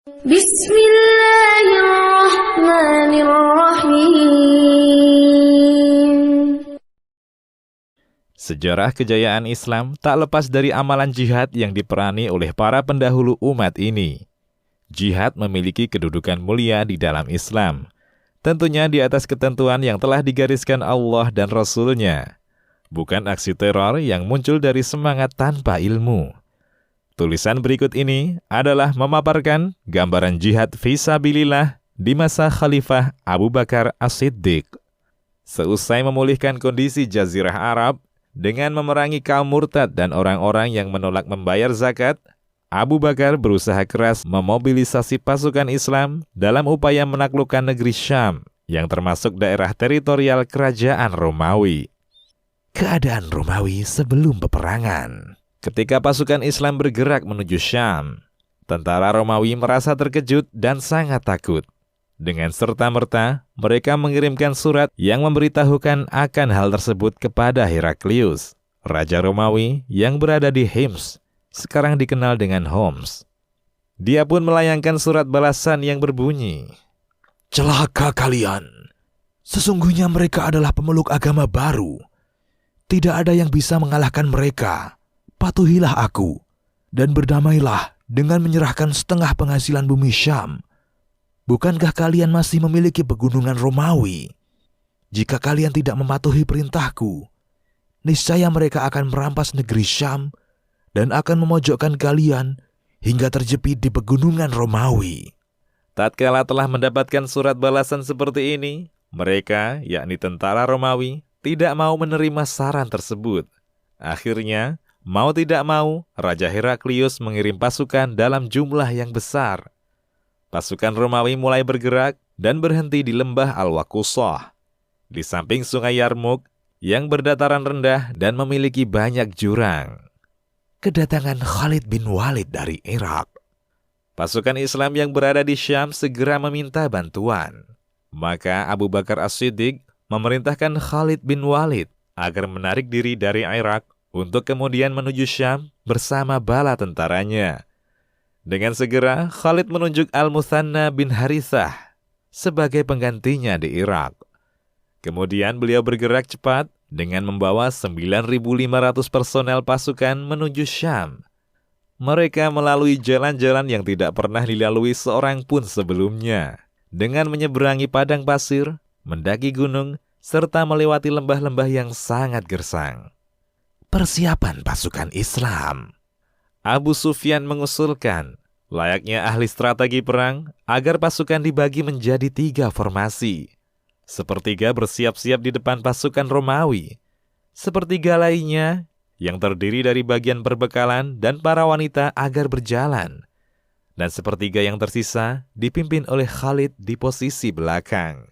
Bismillahirrahmanirrahim. Sejarah kejayaan Islam tak lepas dari amalan jihad yang diperani oleh para pendahulu umat ini. Jihad memiliki kedudukan mulia di dalam Islam, tentunya di atas ketentuan yang telah digariskan Allah dan Rasul-Nya, bukan aksi teror yang muncul dari semangat tanpa ilmu. Tulisan berikut ini adalah memaparkan gambaran jihad fisabilillah di masa Khalifah Abu Bakar As-Siddiq. Seusai memulihkan kondisi Jazirah Arab dengan memerangi kaum murtad dan orang-orang yang menolak membayar zakat, Abu Bakar berusaha keras memobilisasi pasukan Islam dalam upaya menaklukkan negeri Syam yang termasuk daerah teritorial kerajaan Romawi. Keadaan Romawi sebelum peperangan. Ketika pasukan Islam bergerak menuju Syam, tentara Romawi merasa terkejut dan sangat takut. Dengan serta-merta, mereka mengirimkan surat yang memberitahukan akan hal tersebut kepada Heraklius, Raja Romawi yang berada di Hims, sekarang dikenal dengan Homs. Dia pun melayangkan surat balasan yang berbunyi, "Celaka kalian! Sesungguhnya mereka adalah pemeluk agama baru. Tidak ada yang bisa mengalahkan mereka. Patuhilah aku, dan berdamailah dengan menyerahkan setengah penghasilan bumi Syam. Bukankah kalian masih memiliki pegunungan Romawi? Jika kalian tidak mematuhi perintahku, niscaya mereka akan merampas negeri Syam dan akan memojokkan kalian hingga terjepit di pegunungan Romawi." Tatkala telah mendapatkan surat balasan seperti ini, mereka, yakni tentara Romawi, tidak mau menerima saran tersebut. Akhirnya, mau tidak mau, Raja Heraklius mengirim pasukan dalam jumlah yang besar. Pasukan Romawi mulai bergerak dan berhenti di lembah Al-Waqusoh, di samping sungai Yarmuk yang berdataran rendah dan memiliki banyak jurang. Kedatangan Khalid bin Walid dari Irak. Pasukan Islam yang berada di Syam segera meminta bantuan. Maka Abu Bakar As-Siddiq memerintahkan Khalid bin Walid agar menarik diri dari Irak untuk kemudian menuju Syam bersama bala tentaranya. Dengan segera, Khalid menunjuk Al-Muthanna bin Harithah sebagai penggantinya di Irak. Kemudian beliau bergerak cepat dengan membawa 9.500 personel pasukan menuju Syam. Mereka melalui jalan-jalan yang tidak pernah dilalui seorang pun sebelumnya, dengan menyeberangi padang pasir, mendaki gunung, serta melewati lembah-lembah yang sangat gersang. Persiapan pasukan Islam. Abu Sufyan mengusulkan, layaknya ahli strategi perang, agar pasukan dibagi menjadi 3 formasi. Sepertiga bersiap-siap di depan pasukan Romawi. Sepertiga lainnya, yang terdiri dari bagian perbekalan dan para wanita agar berjalan. Dan sepertiga yang tersisa dipimpin oleh Khalid di posisi belakang.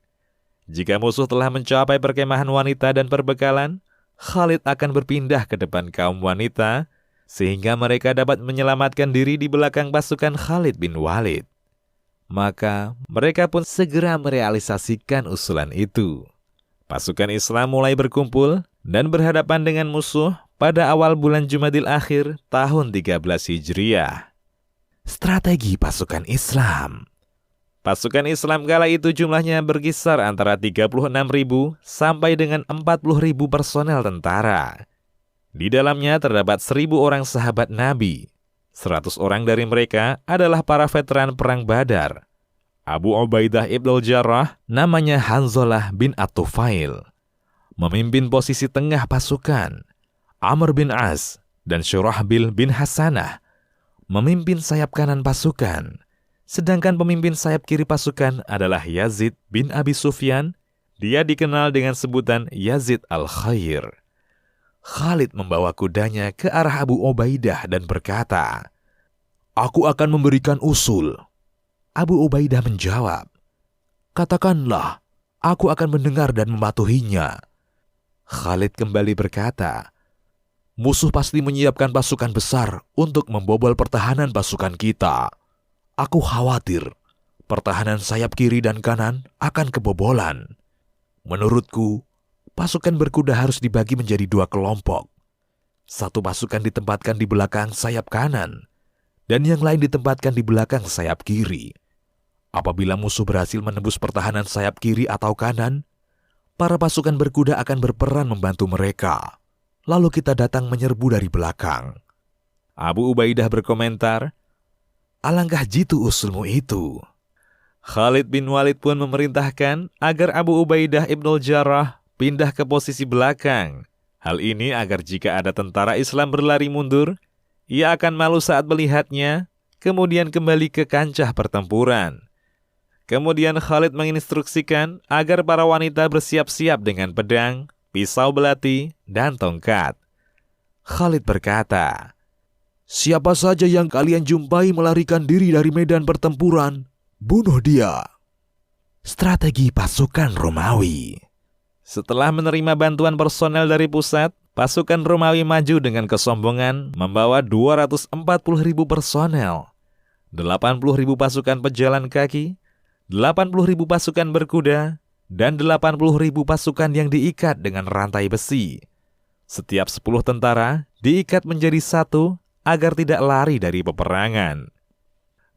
Jika musuh telah mencapai perkemahan wanita dan perbekalan, Khalid akan berpindah ke depan kaum wanita, sehingga mereka dapat menyelamatkan diri di belakang pasukan Khalid bin Walid. Maka mereka pun segera merealisasikan usulan itu. Pasukan Islam mulai berkumpul dan berhadapan dengan musuh pada awal bulan Jumadil Akhir tahun 13 Hijriah. Strategi pasukan Islam. Pasukan Islam kala itu jumlahnya berkisar antara 36.000 sampai dengan 40.000 personel tentara. Di dalamnya terdapat 1.000 orang sahabat Nabi. 100 orang dari mereka adalah para veteran perang Badar. Abu Ubaidah ibn al-Jarrah, namanya Hanzalah bin At-Tufail, memimpin posisi tengah pasukan. Amr bin As dan Syurahbil bin Hasanah memimpin sayap kanan pasukan. Sedangkan pemimpin sayap kiri pasukan adalah Yazid bin Abi Sufyan. Dia dikenal dengan sebutan Yazid al-Khair. Khalid membawa kudanya ke arah Abu Ubaidah dan berkata, "Aku akan memberikan usul." Abu Ubaidah menjawab, "Katakanlah, aku akan mendengar dan mematuhinya." Khalid kembali berkata, "Musuh pasti menyiapkan pasukan besar untuk membobol pertahanan pasukan kita. Aku khawatir pertahanan sayap kiri dan kanan akan kebobolan. Menurutku, pasukan berkuda harus dibagi menjadi 2 kelompok. Satu pasukan ditempatkan di belakang sayap kanan, dan yang lain ditempatkan di belakang sayap kiri. Apabila musuh berhasil menembus pertahanan sayap kiri atau kanan, para pasukan berkuda akan berperan membantu mereka. Lalu kita datang menyerbu dari belakang. Abu Ubaidah berkomentar, "Alangkah jitu usulmu itu." Khalid bin Walid pun memerintahkan agar Abu Ubaidah Ibnul Jarrah pindah ke posisi belakang. Hal ini agar jika ada tentara Islam berlari mundur, ia akan malu saat melihatnya, kemudian kembali ke kancah pertempuran. Kemudian Khalid menginstruksikan agar para wanita bersiap-siap dengan pedang, pisau belati, dan tongkat. Khalid berkata, "Siapa saja yang kalian jumpai melarikan diri dari medan pertempuran, bunuh dia." Strategi pasukan Romawi. Setelah menerima bantuan personel dari pusat, pasukan Romawi maju dengan kesombongan membawa 240.000 personel, 80.000 pasukan pejalan kaki, 80.000 pasukan berkuda, dan 80.000 pasukan yang diikat dengan rantai besi. Setiap 10 tentara diikat menjadi satu agar tidak lari dari peperangan.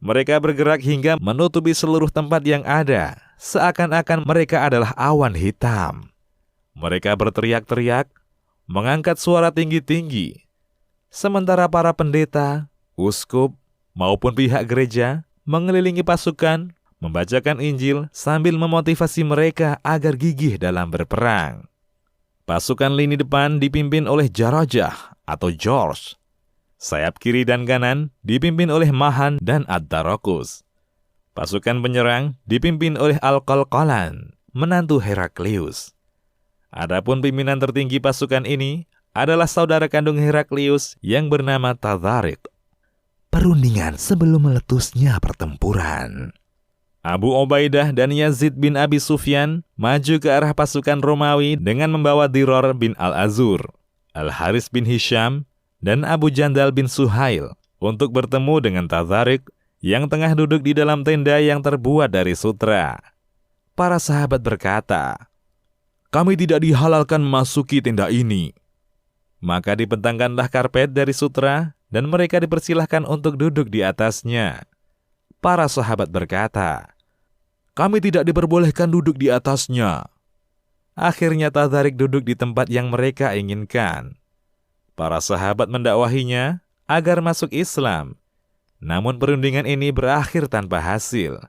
Mereka bergerak hingga menutupi seluruh tempat yang ada, seakan-akan mereka adalah awan hitam. Mereka berteriak-teriak, mengangkat suara tinggi-tinggi. Sementara para pendeta, uskup, maupun pihak gereja mengelilingi pasukan, membacakan Injil sambil memotivasi mereka agar gigih dalam berperang. Pasukan lini depan dipimpin oleh Jarrajah atau George. Sayap kiri dan kanan dipimpin oleh Mahan dan Ad-Darakus. Pasukan penyerang dipimpin oleh Al-Qalqalan, menantu Heraklius. Adapun pimpinan tertinggi pasukan ini adalah saudara kandung Heraklius yang bernama Tadharik. Perundingan sebelum meletusnya pertempuran. Abu Ubaidah dan Yazid bin Abi Sufyan maju ke arah pasukan Romawi dengan membawa Diror bin Al-Azur, Al-Haris bin Hisham, dan Abu Jandal bin Suhail untuk bertemu dengan Tadharik yang tengah duduk di dalam tenda yang terbuat dari sutra. Para sahabat berkata, "Kami tidak dihalalkan memasuki tenda ini." Maka dibentangkanlah karpet dari sutra dan mereka dipersilahkan untuk duduk di atasnya. Para sahabat berkata, "Kami tidak diperbolehkan duduk di atasnya." Akhirnya Tadharik duduk di tempat yang mereka inginkan. Para sahabat mendakwahinya agar masuk Islam. Namun perundingan ini berakhir tanpa hasil.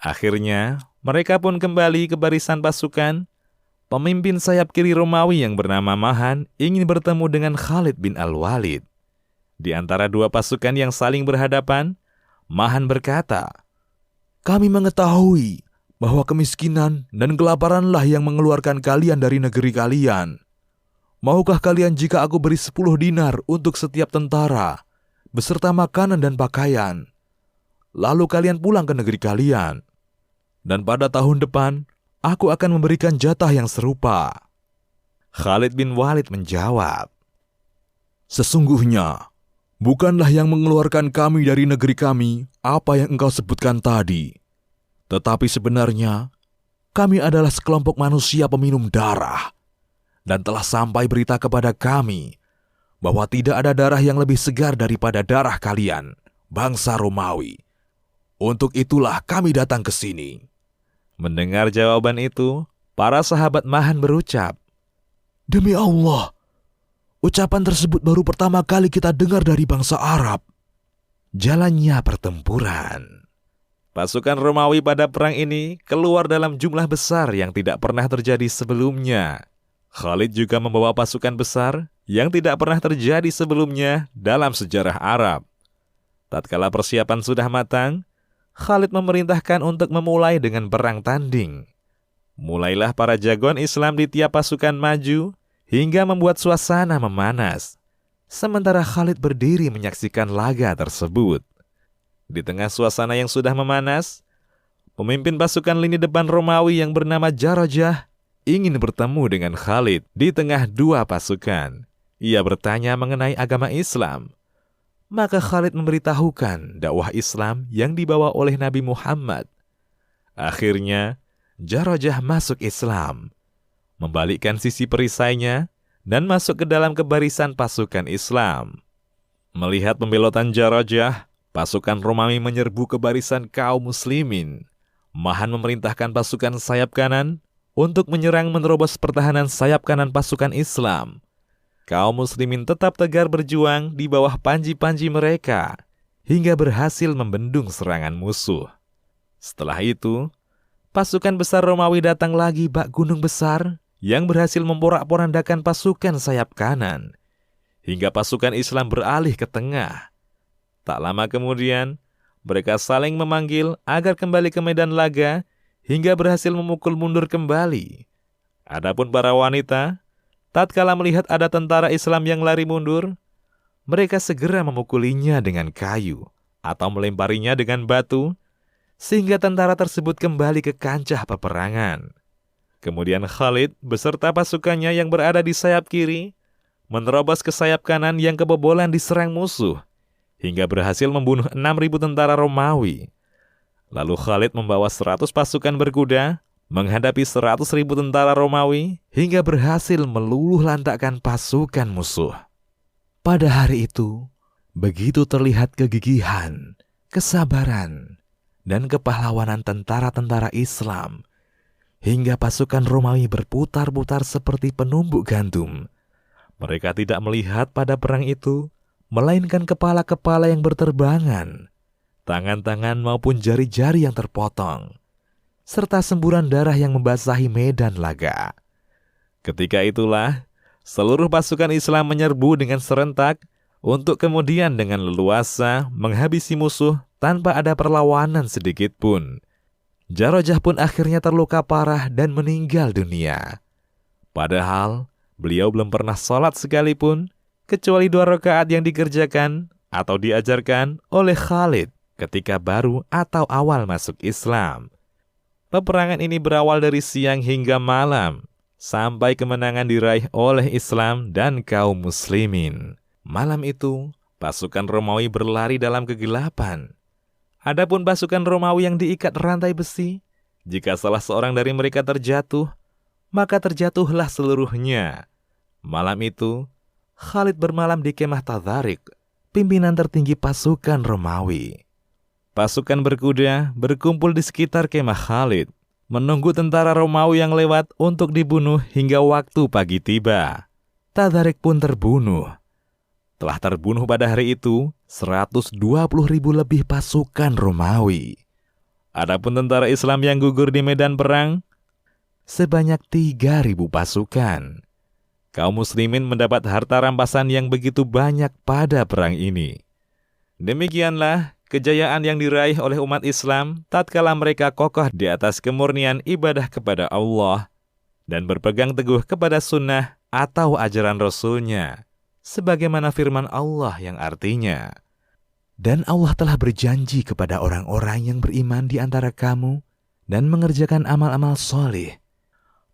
Akhirnya mereka pun kembali ke barisan pasukan. Pemimpin sayap kiri Romawi yang bernama Mahan ingin bertemu dengan Khalid bin Al-Walid. Di antara dua pasukan yang saling berhadapan, Mahan berkata, "Kami mengetahui bahwa kemiskinan dan kelaparanlah yang mengeluarkan kalian dari negeri kalian. Maukah kalian jika aku beri 10 dinar untuk setiap tentara, beserta makanan dan pakaian? Lalu kalian pulang ke negeri kalian. Dan pada tahun depan, aku akan memberikan jatah yang serupa." Khalid bin Walid menjawab, "Sesungguhnya, bukanlah yang mengeluarkan kami dari negeri kami apa yang engkau sebutkan tadi. Tetapi sebenarnya, kami adalah sekelompok manusia peminum darah. Dan telah sampai berita kepada kami bahwa tidak ada darah yang lebih segar daripada darah kalian, bangsa Romawi. Untuk itulah kami datang ke sini." Mendengar jawaban itu, para sahabat Mahan berucap, "Demi Allah, ucapan tersebut baru pertama kali kita dengar dari bangsa Arab." Jalannya pertempuran. Pasukan Romawi pada perang ini keluar dalam jumlah besar yang tidak pernah terjadi sebelumnya. Khalid juga membawa pasukan besar yang tidak pernah terjadi sebelumnya dalam sejarah Arab. Tatkala persiapan sudah matang, Khalid memerintahkan untuk memulai dengan perang tanding. Mulailah para jagoan Islam di tiap pasukan maju hingga membuat suasana memanas. Sementara Khalid berdiri menyaksikan laga tersebut. Di tengah suasana yang sudah memanas, pemimpin pasukan lini depan Romawi yang bernama Jarrajah ingin bertemu dengan Khalid di tengah dua pasukan. Ia bertanya mengenai agama Islam. Maka Khalid memberitahukan dakwah Islam yang dibawa oleh Nabi Muhammad. Akhirnya, Jarrajah masuk Islam, membalikkan sisi perisainya, dan masuk ke dalam kebarisan pasukan Islam. Melihat pembelotan Jarrajah, pasukan Romawi menyerbu ke barisan kaum muslimin. Mahan memerintahkan pasukan sayap kanan untuk menyerang menerobos pertahanan sayap kanan pasukan Islam. Kaum muslimin tetap tegar berjuang di bawah panji-panji mereka, hingga berhasil membendung serangan musuh. Setelah itu, pasukan besar Romawi datang lagi bak gunung besar yang berhasil memporak-porandakan pasukan sayap kanan, hingga pasukan Islam beralih ke tengah. Tak lama kemudian, mereka saling memanggil agar kembali ke medan laga, hingga berhasil memukul mundur kembali. Adapun para wanita, tatkala melihat ada tentara Islam yang lari mundur, mereka segera memukulinya dengan kayu atau melemparinya dengan batu, sehingga tentara tersebut kembali ke kancah peperangan. Kemudian Khalid beserta pasukannya yang berada di sayap kiri menerobos ke sayap kanan yang kebobolan diserang musuh, hingga berhasil membunuh 6.000 tentara Romawi. Lalu Khalid membawa 100 pasukan berkuda menghadapi 100.000 tentara Romawi hingga berhasil meluluh lantakkan pasukan musuh. Pada hari itu, begitu terlihat kegigihan, kesabaran, dan kepahlawanan tentara-tentara Islam, hingga pasukan Romawi berputar-putar seperti penumbuk gandum. Mereka tidak melihat pada perang itu, melainkan kepala-kepala yang berterbangan, tangan-tangan maupun jari-jari yang terpotong, serta semburan darah yang membasahi medan laga. Ketika itulah, seluruh pasukan Islam menyerbu dengan serentak untuk kemudian dengan leluasa menghabisi musuh tanpa ada perlawanan sedikit pun. Jarojah pun akhirnya terluka parah dan meninggal dunia. Padahal, beliau belum pernah sholat sekalipun, kecuali 2 rakaat yang dikerjakan atau diajarkan oleh Khalid ketika baru atau awal masuk Islam. Peperangan ini berawal dari siang hingga malam, sampai kemenangan diraih oleh Islam dan kaum muslimin. Malam itu, pasukan Romawi berlari dalam kegelapan. Adapun pasukan Romawi yang diikat rantai besi, jika salah seorang dari mereka terjatuh, maka terjatuhlah seluruhnya. Malam itu, Khalid bermalam di kemah Tadharik, pimpinan tertinggi pasukan Romawi. Pasukan berkuda berkumpul di sekitar kemah Khalid, menunggu tentara Romawi yang lewat untuk dibunuh hingga waktu pagi tiba. Tadharik pun terbunuh. Telah terbunuh pada hari itu 120.000 lebih pasukan Romawi. Adapun tentara Islam yang gugur di medan perang sebanyak 3.000 pasukan. Kaum muslimin mendapat harta rampasan yang begitu banyak pada perang ini. Demikianlah kejayaan yang diraih oleh umat Islam tatkala mereka kokoh di atas kemurnian ibadah kepada Allah dan berpegang teguh kepada sunnah atau ajaran Rasul-Nya, sebagaimana firman Allah yang artinya, "Dan Allah telah berjanji kepada orang-orang yang beriman di antara kamu dan mengerjakan amal-amal soleh,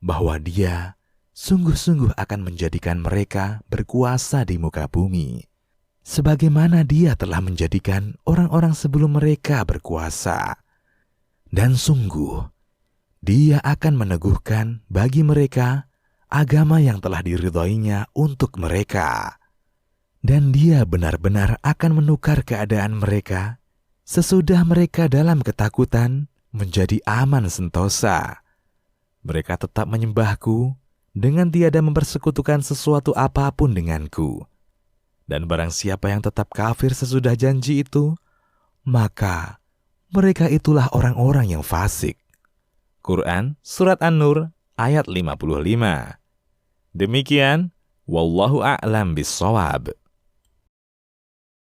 bahwa Dia sungguh-sungguh akan menjadikan mereka berkuasa di muka bumi, sebagaimana Dia telah menjadikan orang-orang sebelum mereka berkuasa. Dan sungguh, Dia akan meneguhkan bagi mereka agama yang telah diridhoinya untuk mereka. Dan Dia benar-benar akan menukar keadaan mereka sesudah mereka dalam ketakutan menjadi aman sentosa. Mereka tetap menyembahku dengan tiada mempersekutukan sesuatu apapun denganku. Dan barang siapa yang tetap kafir sesudah janji itu, maka mereka itulah orang-orang yang fasik." Quran Surat An-Nur ayat 55. Demikian, wallahu a'lam bishawab.